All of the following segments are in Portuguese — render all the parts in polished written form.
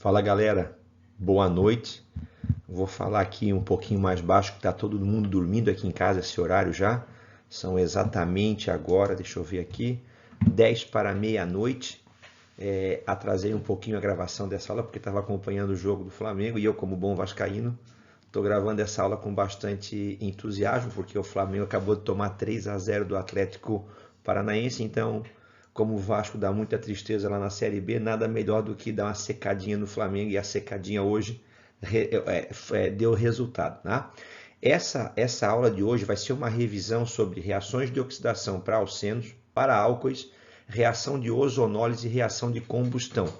Fala galera, boa noite. Vou falar aqui um pouquinho mais baixo, que está todo mundo dormindo aqui em casa esse horário já. São exatamente agora, deixa eu ver aqui, 10 para meia-noite. Atrasei um pouquinho a gravação dessa aula porque estava acompanhando o jogo do Flamengo e eu, como bom vascaíno, estou gravando essa aula com bastante entusiasmo porque o Flamengo acabou de tomar 3-0 do Atlético Paranaense, então, como o Vasco dá muita tristeza lá na Série B, nada melhor do que dar uma secadinha no Flamengo, e a secadinha hoje deu resultado, tá? Essa aula de hoje vai ser uma revisão sobre reações de oxidação para alcenos, para álcoois, reação de ozonólise e reação de combustão.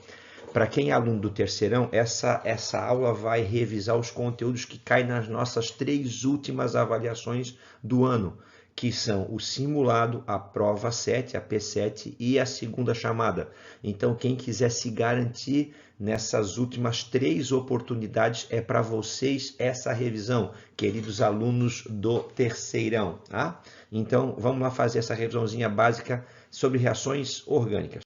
Para quem é aluno do terceirão, essa aula vai revisar os conteúdos que caem nas nossas 3 últimas avaliações do ano, que são o simulado, a prova 7, a P7 e a segunda chamada. Então, quem quiser se garantir nessas últimas 3 oportunidades, é para vocês essa revisão, queridos alunos do terceirão, tá? Então, vamos lá fazer essa revisãozinha básica sobre reações orgânicas.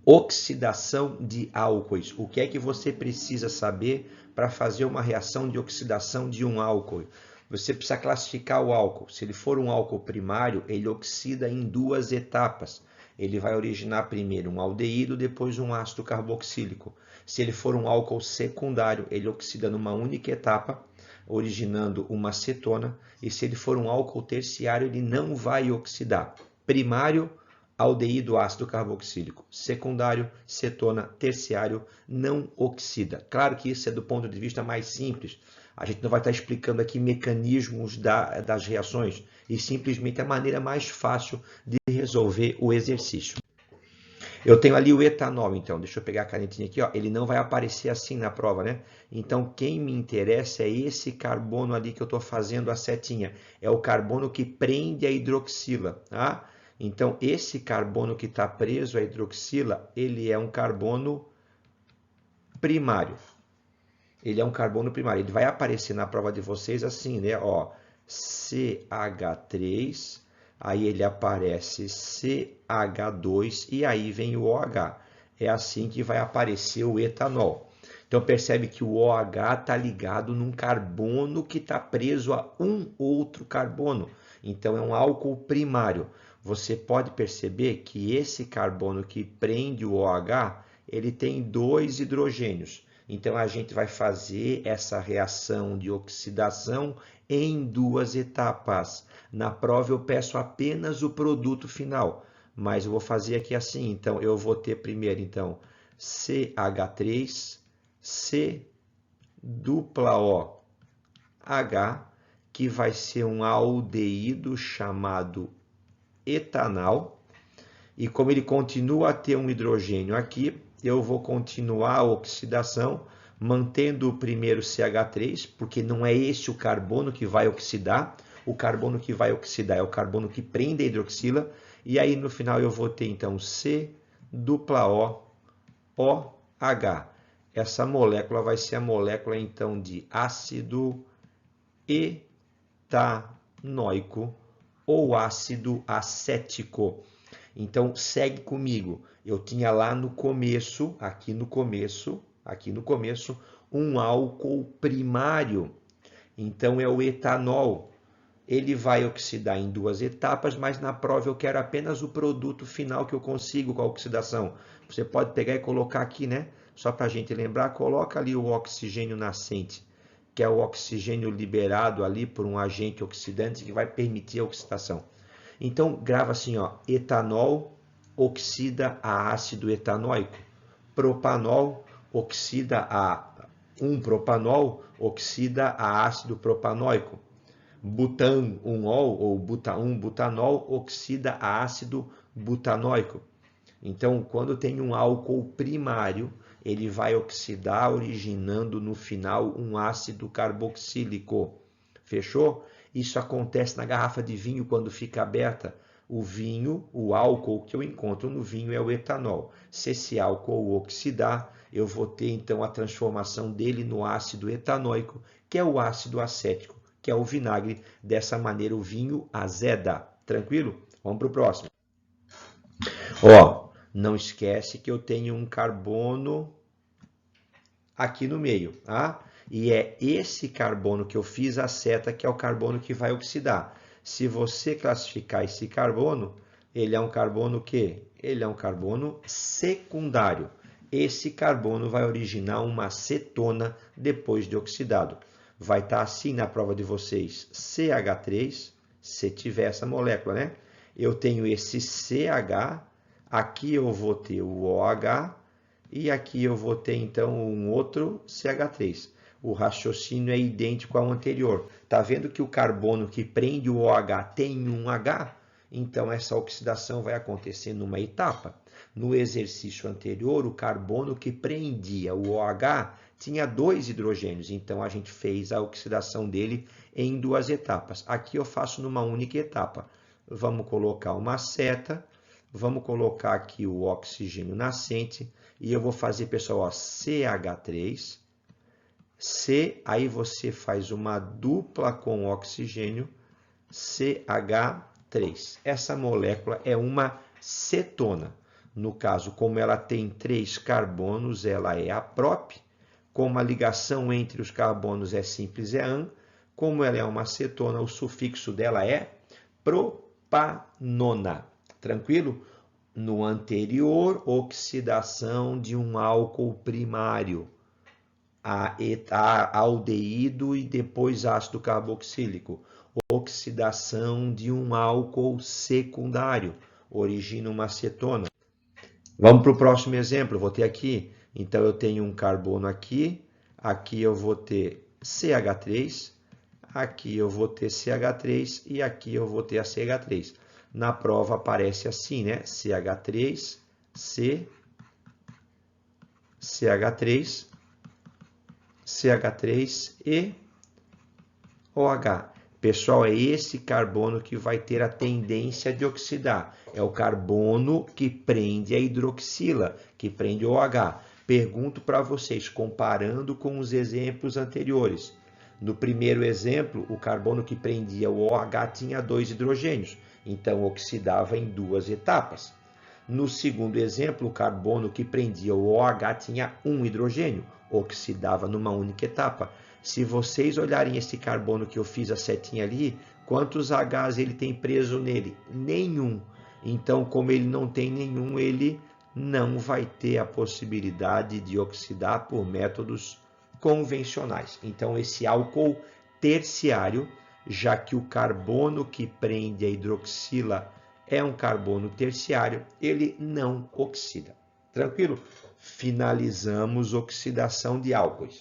Oxidação de álcoois. O que é que você precisa saber para fazer uma reação de oxidação de um álcool? Você precisa classificar o álcool. Se ele for um álcool primário, ele oxida em 2 etapas. Ele vai originar primeiro um aldeído, depois um ácido carboxílico. Se ele for um álcool secundário, ele oxida numa única etapa, originando uma cetona. E se ele for um álcool terciário, ele não vai oxidar. Primário, aldeído ácido carboxílico. Secundário, cetona. Terciário, não oxida. Claro que isso é do ponto de vista mais simples. A gente não vai estar explicando aqui mecanismos das reações, e simplesmente a maneira mais fácil de resolver o exercício. Eu tenho ali o etanol, então, deixa eu pegar a canetinha aqui, ó. Ele não vai aparecer assim na prova, né? Então, quem me interessa é esse carbono ali que eu estou fazendo a setinha. É o carbono que prende a hidroxila, tá? Então, esse carbono que está preso à hidroxila, ele é um carbono primário. Ele é um carbono primário. Ele vai aparecer na prova de vocês assim, né? Ó, CH3, aí ele aparece CH2 e aí vem o OH. É assim que vai aparecer o etanol. Então percebe que o OH está ligado num carbono que está preso a um outro carbono. Então é um álcool primário. Você pode perceber que esse carbono que prende o OH, ele tem 2 hidrogênios. Então, a gente vai fazer essa reação de oxidação em 2 etapas. Na prova, eu peço apenas o produto final, mas eu vou fazer aqui assim. Então, eu vou ter primeiro, então, CH3, C dupla OH, que vai ser um aldeído chamado etanal. E como ele continua a ter um hidrogênio aqui, eu vou continuar a oxidação, mantendo o primeiro CH3, porque não é esse o carbono que vai oxidar. O carbono que vai oxidar é o carbono que prende a hidroxila. E aí no final eu vou ter então C dupla O, OH. Essa molécula vai ser a molécula então de ácido etanóico ou ácido acético. Então, segue comigo. Eu tinha lá no começo, aqui no começo, um álcool primário. Então, é o etanol. Ele vai oxidar em 2 etapas, mas na prova eu quero apenas o produto final que eu consigo com a oxidação. Você pode pegar e colocar aqui, né? Só para a gente lembrar, coloca ali o oxigênio nascente, que é o oxigênio liberado ali por um agente oxidante que vai permitir a oxidação. Então, grava assim, ó, etanol oxida a ácido etanóico, propanol oxida a 1-propanol oxida a ácido propanóico, butan-1-ol ou buta-1-butanol oxida a ácido butanóico. Então, quando tem um álcool primário, ele vai oxidar, originando no final um ácido carboxílico. Fechou? Isso acontece na garrafa de vinho quando fica aberta. O vinho, o álcool que eu encontro no vinho é o etanol. Se esse álcool oxidar, eu vou ter então a transformação dele no ácido etanóico, que é o ácido acético, que é o vinagre. Dessa maneira o vinho azeda. Tranquilo? Vamos para o próximo. Ó, não esquece que eu tenho um carbono aqui no meio, tá? E é esse carbono que eu fiz a seta que é o carbono que vai oxidar. Se você classificar esse carbono, ele é um carbono o quê? Ele é um carbono secundário. Esse carbono vai originar uma cetona depois de oxidado. Vai estar assim na prova de vocês, CH3, se tiver essa molécula, né? Eu tenho esse CH, aqui eu vou ter o OH, e aqui eu vou ter então um outro CH3. O raciocínio é idêntico ao anterior. Tá vendo que o carbono que prende o OH tem um H? Então essa oxidação vai acontecer numa etapa. No exercício anterior, o carbono que prendia o OH tinha 2 hidrogênios, então a gente fez a oxidação dele em 2 etapas. Aqui eu faço numa única etapa. Vamos colocar uma seta, vamos colocar aqui o oxigênio nascente, e eu vou fazer, pessoal, ó, CH3, C, aí você faz uma dupla com oxigênio, CH3. Essa molécula é uma cetona. No caso, como ela tem 3 carbonos, ela é a prop. Como a ligação entre os carbonos é simples, é an. Como ela é uma cetona, o sufixo dela é propanona. Tranquilo? No anterior, oxidação de um álcool primário, aldeído e depois ácido carboxílico. Oxidação de um álcool secundário, origina uma cetona. Vamos para o próximo exemplo, vou ter aqui, então eu tenho um carbono aqui, aqui eu vou ter CH3, aqui eu vou ter CH3 e aqui eu vou ter a CH3. Na prova aparece assim, né? CH3, C, CH3, CH3 e OH. Pessoal, é esse carbono que vai ter a tendência de oxidar. É o carbono que prende a hidroxila, que prende o OH. Pergunto para vocês, comparando com os exemplos anteriores. No primeiro exemplo, o carbono que prendia o OH tinha 2 hidrogênios, então oxidava em 2 etapas. No segundo exemplo, o carbono que prendia o OH tinha 1 hidrogênio, oxidava numa única etapa. Se vocês olharem esse carbono que eu fiz a setinha ali, quantos Hs ele tem preso nele? Nenhum. Então, como ele não tem nenhum, ele não vai ter a possibilidade de oxidar por métodos convencionais. Então, esse álcool terciário, já que o carbono que prende a hidroxila é um carbono terciário, ele não oxida. Tranquilo? Finalizamos oxidação de álcoois.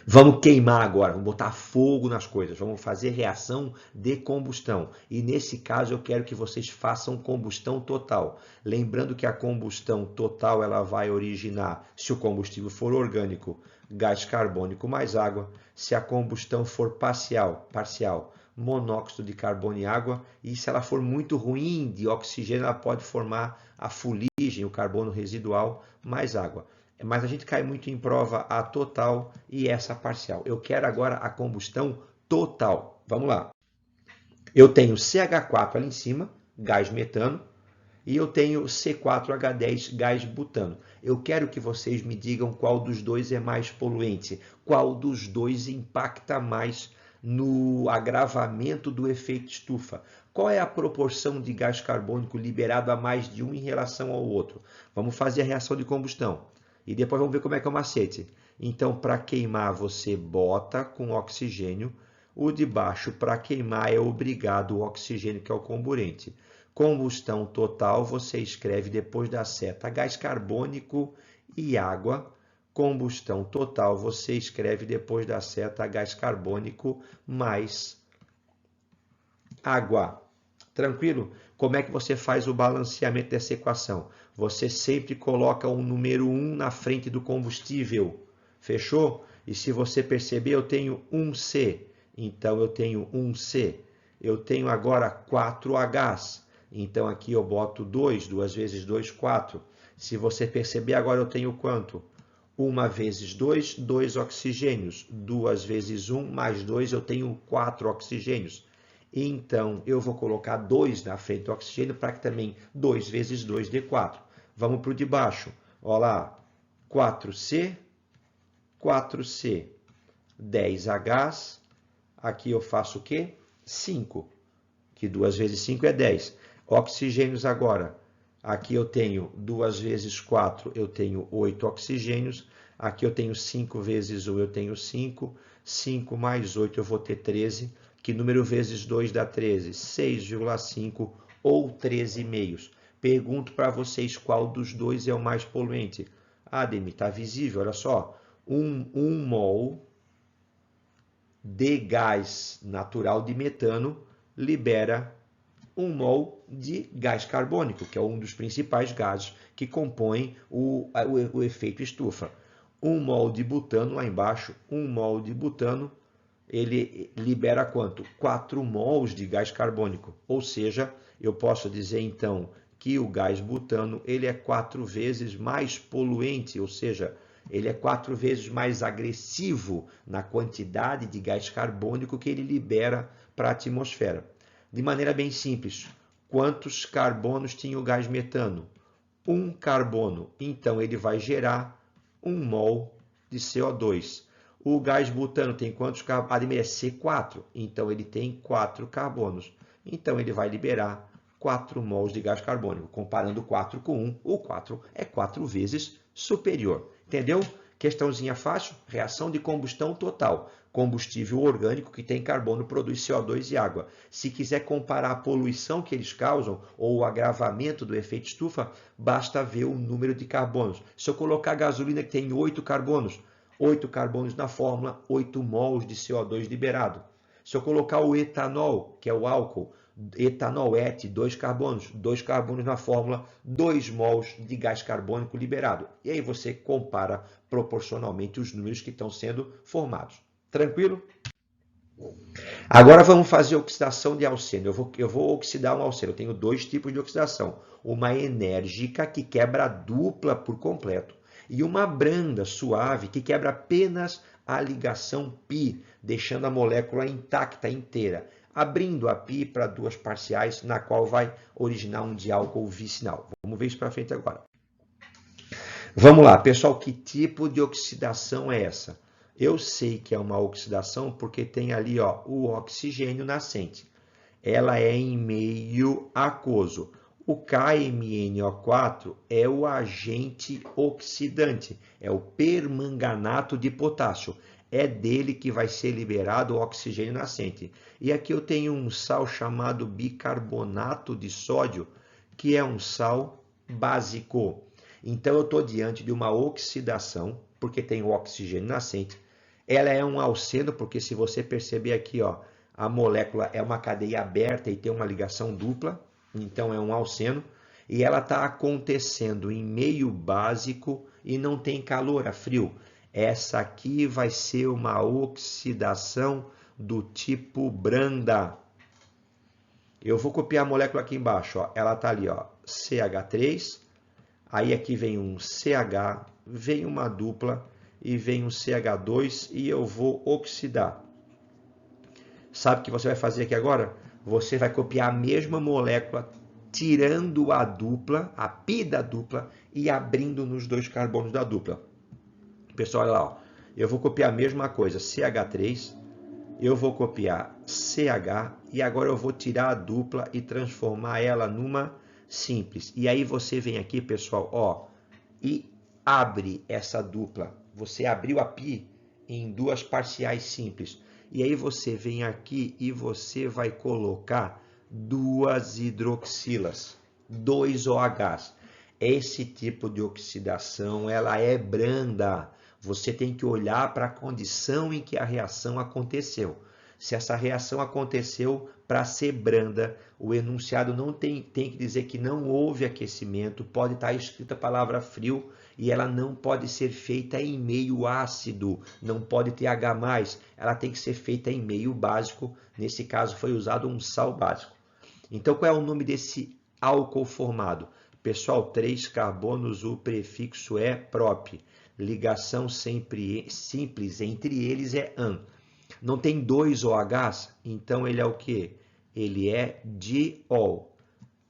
Vamos queimar agora, vamos botar fogo nas coisas, vamos fazer reação de combustão. E nesse caso eu quero que vocês façam combustão total. Lembrando que a combustão total ela vai originar, se o combustível for orgânico, gás carbônico mais água. Se a combustão for parcial, monóxido de carbono e água. E se ela for muito ruim de oxigênio, ela pode formar a fuligem, o carbono residual, mais água. Mas a gente cai muito em prova a total e essa parcial. Eu quero agora a combustão total. Vamos lá. Eu tenho CH4 ali em cima, gás metano, e eu tenho C4H10, gás butano. Eu quero que vocês me digam qual dos dois é mais poluente, qual dos dois impacta mais no agravamento do efeito estufa. Qual é a proporção de gás carbônico liberado a mais de um em relação ao outro? Vamos fazer a reação de combustão. E depois vamos ver como é que é o macete. Então, para queimar, você bota com oxigênio. O de baixo, para queimar, é obrigado o oxigênio, que é o comburente. Combustão total, você escreve depois da seta gás carbônico e água. Combustão total, você escreve depois da seta gás carbônico mais água. Tranquilo? Como é que você faz o balanceamento dessa equação? Você sempre coloca o número 1 na frente do combustível. Fechou? E se você perceber, eu tenho 1C. Então, eu tenho 1C. Eu tenho agora 4Hs. Então, aqui eu boto 2. 2 vezes 2, 4. Se você perceber, agora eu tenho quanto? 1 vezes 2, 2 oxigênios. 2 vezes 1 mais 2, eu tenho 4 oxigênios. Então, eu vou colocar 2 na frente do oxigênio para que também 2 vezes 2 dê 4. Vamos para o de baixo. Olha lá, 4C 4C, 10H, aqui eu faço o quê? 5, que 2 vezes 5 é 10. Oxigênios agora, aqui eu tenho 2 vezes 4, eu tenho 8 oxigênios. Aqui eu tenho 5 vezes 1, eu tenho 5. 5 mais 8, eu vou ter 13. Que número vezes 2 dá 13? 6,5 ou 13,5. Pergunto para vocês qual dos dois é o mais poluente. Ademir, está visível, olha só. 1 mol de gás natural de metano libera 1 mol de gás carbônico, que é um dos principais gases que compõem o efeito estufa. 1 mol de butano, lá embaixo, 1 mol de butano, ele libera quanto? 4 mols de gás carbônico. Ou seja, eu posso dizer então que o gás butano ele é 4 vezes mais poluente, ou seja, ele é 4 vezes mais agressivo na quantidade de gás carbônico que ele libera para a atmosfera. De maneira bem simples, quantos carbonos tinha o gás metano? 1 carbono, então ele vai gerar 1 mol de CO2. O gás butano tem quantos carbonos? Ademir, é C4, então ele tem 4 carbonos. Então ele vai liberar 4 mols de gás carbônico. Comparando 4 com 1, o 4 é 4 vezes superior. Entendeu? Questãozinha fácil, reação de combustão total. Combustível orgânico que tem carbono produz CO2 e água. Se quiser comparar a poluição que eles causam ou o agravamento do efeito estufa, basta ver o número de carbonos. Se eu colocar gasolina que tem 8 carbonos, 8 carbonos na fórmula, 8 mols de CO2 liberado. Se eu colocar o etanol, que é o álcool, etanol et, 2 carbonos na fórmula, 2 mols de gás carbônico liberado. E aí você compara proporcionalmente os números que estão sendo formados. Tranquilo? Agora vamos fazer oxidação de alceno. Eu vou oxidar um alceno. Eu tenho 2 tipos de oxidação. Uma enérgica, que quebra a dupla por completo, e uma branda, suave, que quebra apenas a ligação π, deixando a molécula intacta, inteira, abrindo a π para 2 parciais, na qual vai originar um diálcool vicinal. Vamos ver isso para frente agora. Vamos lá, pessoal, que tipo de oxidação é essa? Eu sei que é uma oxidação porque tem ali ó, o oxigênio nascente. Ela é em meio aquoso. O KMnO4 é o agente oxidante, é o permanganato de potássio. É dele que vai ser liberado o oxigênio nascente. E aqui eu tenho um sal chamado bicarbonato de sódio, que é um sal básico. Então eu estou diante de uma oxidação, porque tem o oxigênio nascente. Ela é um alceno, porque se você perceber aqui, ó, a molécula é uma cadeia aberta e tem uma ligação dupla, então é um alceno, e ela está acontecendo em meio básico e não tem calor, é frio. Essa aqui vai ser uma oxidação do tipo branda. Eu vou copiar a molécula aqui embaixo, ó. Ela está ali, ó, CH3, aí aqui vem um CH, vem uma dupla e vem um CH2 e eu vou oxidar. Sabe o que você vai fazer aqui agora? Você vai copiar a mesma molécula, tirando a dupla, a π da dupla, e abrindo nos 2 carbonos da dupla. Pessoal, olha lá, ó. Eu vou copiar a mesma coisa, CH3, eu vou copiar CH, e agora eu vou tirar a dupla e transformar ela numa simples. E aí você vem aqui, pessoal, ó, e abre essa dupla. Você abriu a π em 2 parciais simples. E aí você vem aqui e você vai colocar 2 hidroxilas, 2 OHs. Esse tipo de oxidação, ela é branda. Você tem que olhar para a condição em que a reação aconteceu. Se essa reação aconteceu para ser branda, o enunciado não tem que dizer que não houve aquecimento, pode estar escrita a palavra frio e ela não pode ser feita em meio ácido, não pode ter H+, ela tem que ser feita em meio básico, nesse caso foi usado um sal básico. Então qual é o nome desse álcool formado? Pessoal, 3 carbonos, o prefixo é prop, ligação sempre simples entre eles é an. Não tem 2 OHs, então ele é o quê? Ele é diol.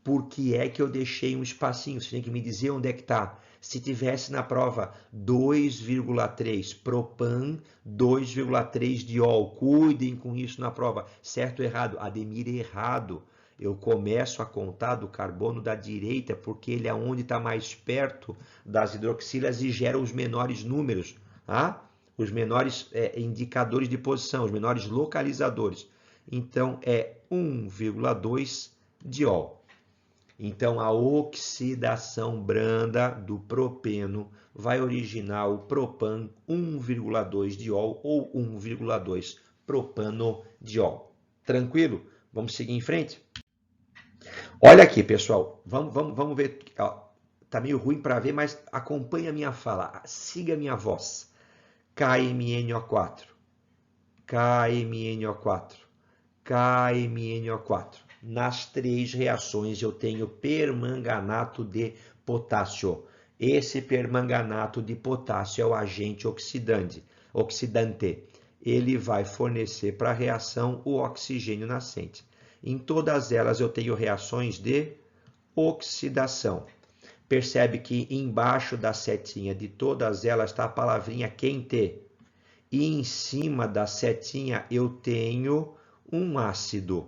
Por que é que eu deixei um espacinho? Você tem que me dizer onde é que está. Se tivesse na prova 2,3 propan, 2,3 diol. Cuidem com isso na prova. Certo ou errado? Ademir, errado. Eu começo a contar do carbono da direita, porque ele é onde está mais perto das hidroxilas e gera os menores números, tá? Os menores indicadores de posição, os menores localizadores. Então, é 1,2 diol. Então, a oxidação branda do propeno vai originar o propan 1,2 diol ou 1,2 propanodiol. Tranquilo? Vamos seguir em frente? Olha aqui, pessoal. Vamos ver. Ó, tá meio ruim para ver, mas acompanhe a minha fala. Siga a minha voz. KMNO4. KMNO4. KMNO4. Nas três reações eu tenho permanganato de potássio. Esse permanganato de potássio é o agente oxidante. Ele vai fornecer para a reação o oxigênio nascente. Em todas elas eu tenho reações de oxidação. Percebe que embaixo da setinha de todas elas está a palavrinha quente. E em cima da setinha eu tenho um ácido.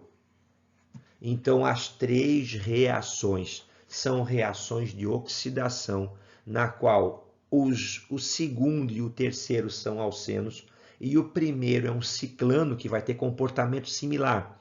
Então, as três reações são reações de oxidação, na qual o segundo e o terceiro são alcenos, e o primeiro é um ciclano que vai ter comportamento similar.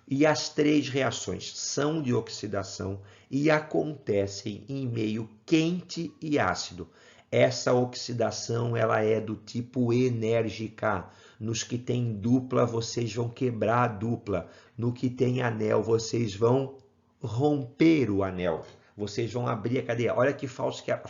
E as três reações são de oxidação e acontecem em meio quente e ácido. Essa oxidação ela é do tipo enérgica. Nos que tem dupla, vocês vão quebrar a dupla. No que tem anel, vocês vão romper o anel. Vocês vão abrir a cadeia. Olha que fácil que é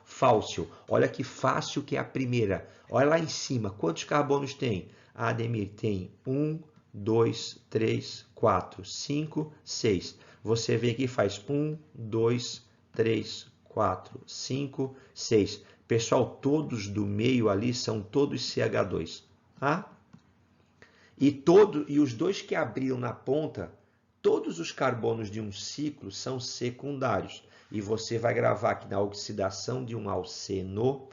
fácil. Olha que fácil que é a primeira. Olha lá em cima. Quantos carbonos tem? Ademir, tem 1, 2, 3, 4, 5, 6. Você vê que faz 1, 2, 3, 4, 5, 6. Pessoal, todos do meio ali são todos CH2. Tá? E os dois que abriram na ponta, todos os carbonos de um ciclo são secundários. E você vai gravar que na oxidação de um alceno,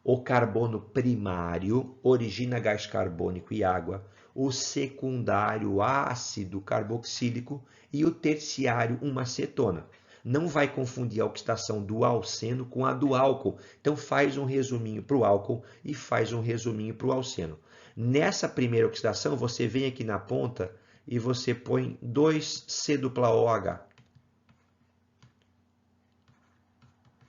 o carbono primário origina gás carbônico e água, o secundário ácido carboxílico e o terciário uma cetona. Não vai confundir a oxidação do alceno com a do álcool. Então faz um resuminho para o álcool e faz um resuminho para o alceno. Nessa primeira oxidação, você vem aqui na ponta e você põe 2C-OH.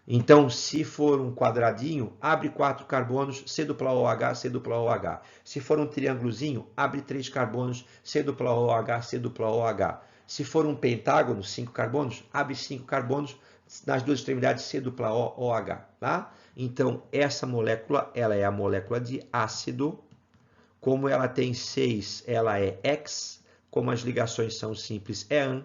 Então, se for um quadradinho, abre 4 carbonos, C-OH, C-OH. Se for um triângulozinho, abre 3 carbonos, C-OH, C-OH. Se for um pentágono, 5 carbonos, abre 5 carbonos nas duas extremidades, C-OH. Tá? Então, essa molécula ela é a molécula de ácido. Como ela tem 6, ela é X. Como as ligações são simples, é AN.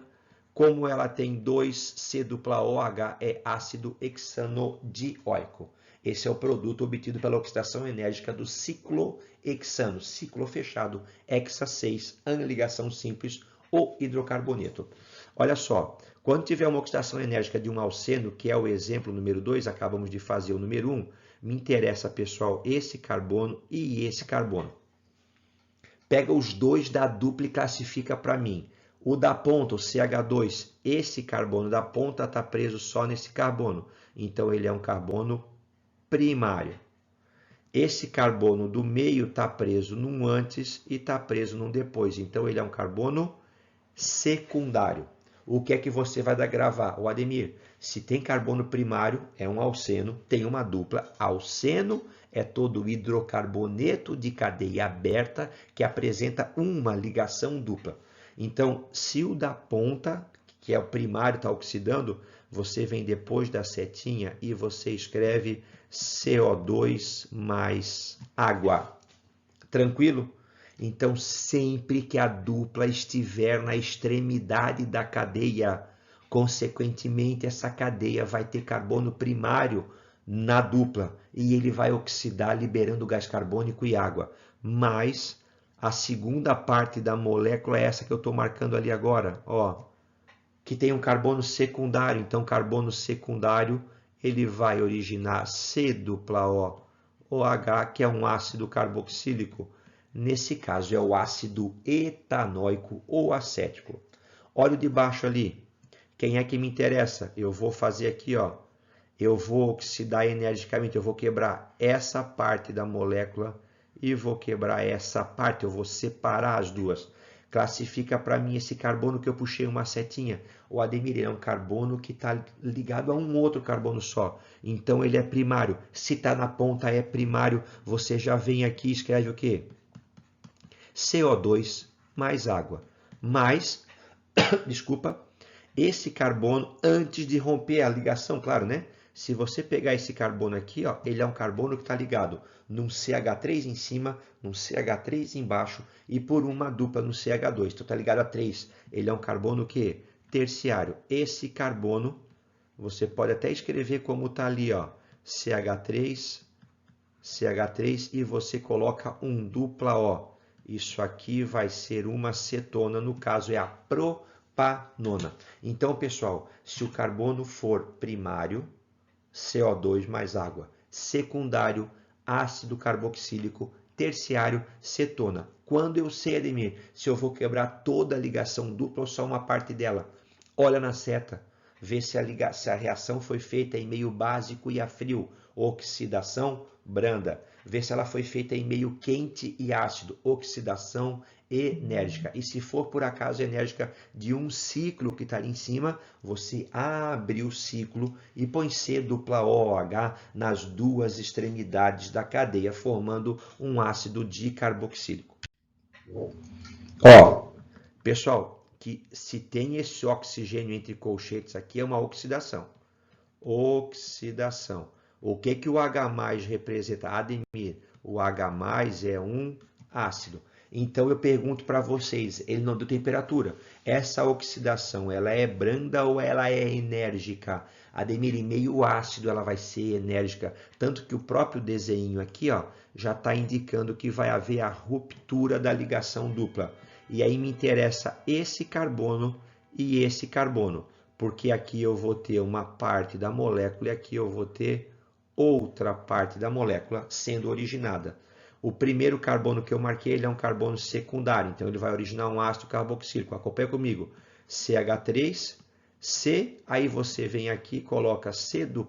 Como ela tem 2 C-OH, é ácido hexanodioico. Esse é o produto obtido pela oxidação enérgica do ciclohexano, ciclo fechado, hexa 6, AN ligação simples, o hidrocarboneto. Olha só, quando tiver uma oxidação enérgica de um alceno, que é o exemplo número 2, acabamos de fazer o número 1, me interessa, pessoal, esse carbono e esse carbono. Pega os dois da dupla e classifica para mim. O da ponta, o CH2, esse carbono da ponta está preso só nesse carbono. Então, ele é um carbono primário. Esse carbono do meio está preso num antes e está preso num depois. Então, ele é um carbono secundário. O que é que você vai gravar? O Ademir, se tem carbono primário, é um alceno, tem uma dupla. Alceno é todo hidrocarboneto de cadeia aberta que apresenta uma ligação dupla. Então, se o da ponta, que é o primário, está oxidando, você vem depois da setinha e você escreve CO2 mais água. Tranquilo? Então, sempre que a dupla estiver na extremidade da cadeia, consequentemente, essa cadeia vai ter carbono primário na dupla e ele vai oxidar liberando gás carbônico e água. Mas a segunda parte da molécula é essa que eu estou marcando ali agora, ó, que tem um carbono secundário. Então, carbono secundário ele vai originar C-O OH, que é um ácido carboxílico. Nesse caso, é o ácido etanóico ou acético. Olha o de baixo ali. Quem é que me interessa? Eu vou fazer aqui, ó. Eu vou oxidar energicamente, eu vou quebrar essa parte da molécula e vou quebrar essa parte, eu vou separar as duas. Classifica para mim esse carbono que eu puxei uma setinha. O Ademir é um carbono que está ligado a um outro carbono só. Então ele é primário. Se está na ponta é primário, você já vem aqui e escreve o quê? CO2 mais água. Mais, desculpa, esse carbono antes de romper a ligação, claro, né? Se você pegar esse carbono aqui, ó, ele é um carbono que está ligado num CH3 em cima, num CH3 embaixo e por uma dupla no CH2. Então está ligado a 3. Ele é um carbono que terciário. Esse carbono, você pode até escrever como está ali, ó, CH3, CH3 e você coloca um dupla O. Isso aqui vai ser uma cetona, no caso é a propanona. Então, pessoal, se o carbono for primário, CO2 mais água, secundário, ácido carboxílico, terciário, cetona. Quando eu sei, Ademir, se eu vou quebrar toda a ligação dupla ou só uma parte dela? Olha na seta, vê se a reação foi feita em meio básico e a frio, oxidação branda. Vê se ela foi feita em meio quente e ácido, oxidação enérgica. E se for por acaso enérgica de um ciclo que está ali em cima, você abre o ciclo e põe C-OH nas duas extremidades da cadeia, formando um ácido dicarboxílico. Ó, pessoal, que se tem esse oxigênio entre colchetes aqui é uma oxidação. Oxidação. O que o H+ representa? Ademir, o H+ é um ácido. Então eu pergunto para vocês, ele não deu temperatura. Essa oxidação, ela é branda ou ela é enérgica? Ademir, em meio ácido ela vai ser enérgica, tanto que o próprio desenho aqui, ó, já está indicando que vai haver a ruptura da ligação dupla. E aí me interessa esse carbono e esse carbono, porque aqui eu vou ter uma parte da molécula e aqui eu vou ter outra parte da molécula sendo originada. O primeiro carbono que eu marquei, ele é um carbono secundário, então ele vai originar um ácido carboxílico. Acompanha comigo. CH3, C, aí você vem aqui, coloca C-O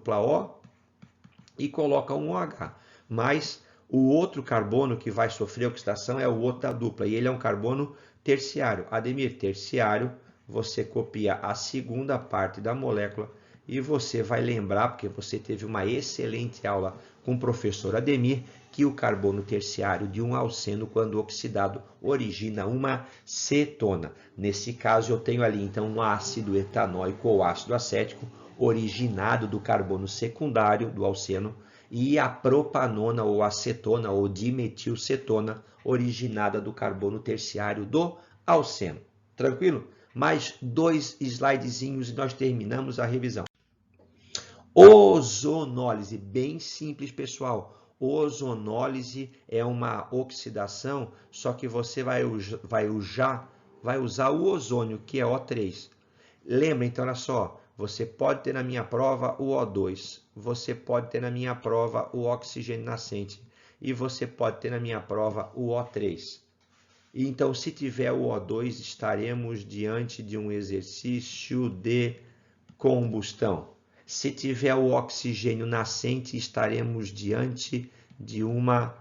e coloca um OH. Mas o outro carbono que vai sofrer oxidação é o outro da dupla, e ele é um carbono terciário. Ademir, terciário, você copia a segunda parte da molécula e você vai lembrar, porque você teve uma excelente aula com o professor Ademir, que o carbono terciário de um alceno, quando oxidado, origina uma cetona. Nesse caso, eu tenho ali, então, um ácido etanóico ou ácido acético, originado do carbono secundário do alceno, e a propanona ou acetona ou dimetilcetona, originada do carbono terciário do alceno. Tranquilo? Mais 2 slidezinhos e nós terminamos a revisão. Ozonólise, bem simples, pessoal. Ozonólise é uma oxidação, só que você vai usar o ozônio, que é O3. Lembra, então, olha só, você pode ter na minha prova o O2, você pode ter na minha prova o oxigênio nascente e você pode ter na minha prova o O3. Então, se tiver o O2, estaremos diante de um exercício de combustão. Se tiver o oxigênio nascente, estaremos diante de uma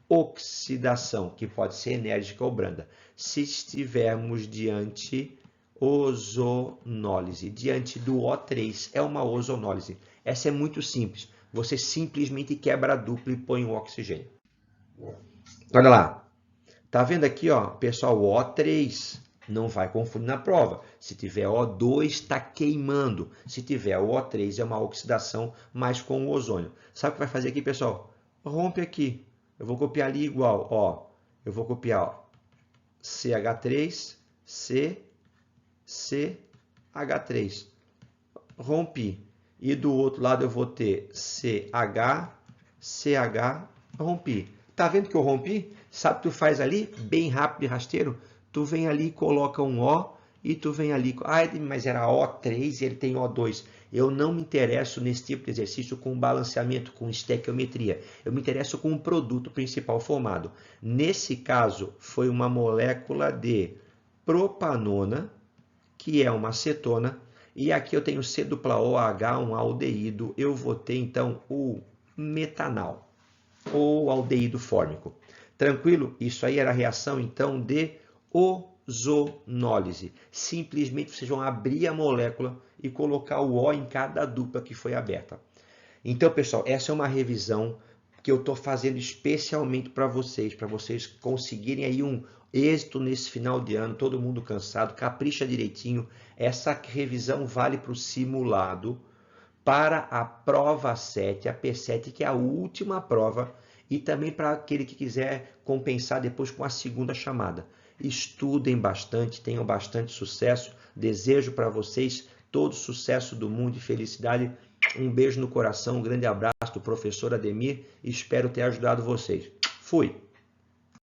oxidação, que pode ser enérgica ou branda. Se estivermos diante ozonólise, diante do O3, é uma ozonólise. Essa é muito simples. Você simplesmente quebra a dupla e põe o oxigênio. Olha lá. Tá vendo aqui, ó, pessoal, o O3 não vai confundir na prova. Se tiver O2, está queimando. Se tiver o O3, é uma oxidação, mas com o ozônio. Sabe o que vai fazer aqui, pessoal? Rompe aqui. Eu vou copiar ali igual, ó. Eu vou copiar, ó, CH3, C, CH3. Rompi. E do outro lado eu vou ter CH, CH, rompi. Tá vendo que eu rompi? Sabe o que tu faz ali? Bem rápido e rasteiro. Tu vem ali e coloca um O e tu vem ali, mas era O3 e ele tem O2. Eu não me interesso nesse tipo de exercício com balanceamento, com estequiometria. Eu me interesso com o produto principal formado. Nesse caso, foi uma molécula de propanona, que é uma acetona, e aqui eu tenho C dupla OH, um aldeído. Eu vou ter então o metanal, ou aldeído fórmico. Tranquilo? Isso aí era a reação então de ozonólise. Simplesmente vocês vão abrir a molécula e colocar o O em cada dupla que foi aberta. Então, pessoal, essa é uma revisão que eu estou fazendo especialmente para vocês conseguirem aí um êxito nesse final de ano, todo mundo cansado, capricha direitinho. Essa revisão vale para o simulado, para a prova 7, a P7, que é a última prova, e também para aquele que quiser compensar depois com a segunda chamada. Estudem bastante, tenham bastante sucesso. Desejo para vocês todo sucesso do mundo e felicidade. Um beijo no coração, um grande abraço do professor Ademir. Espero ter ajudado vocês. Fui!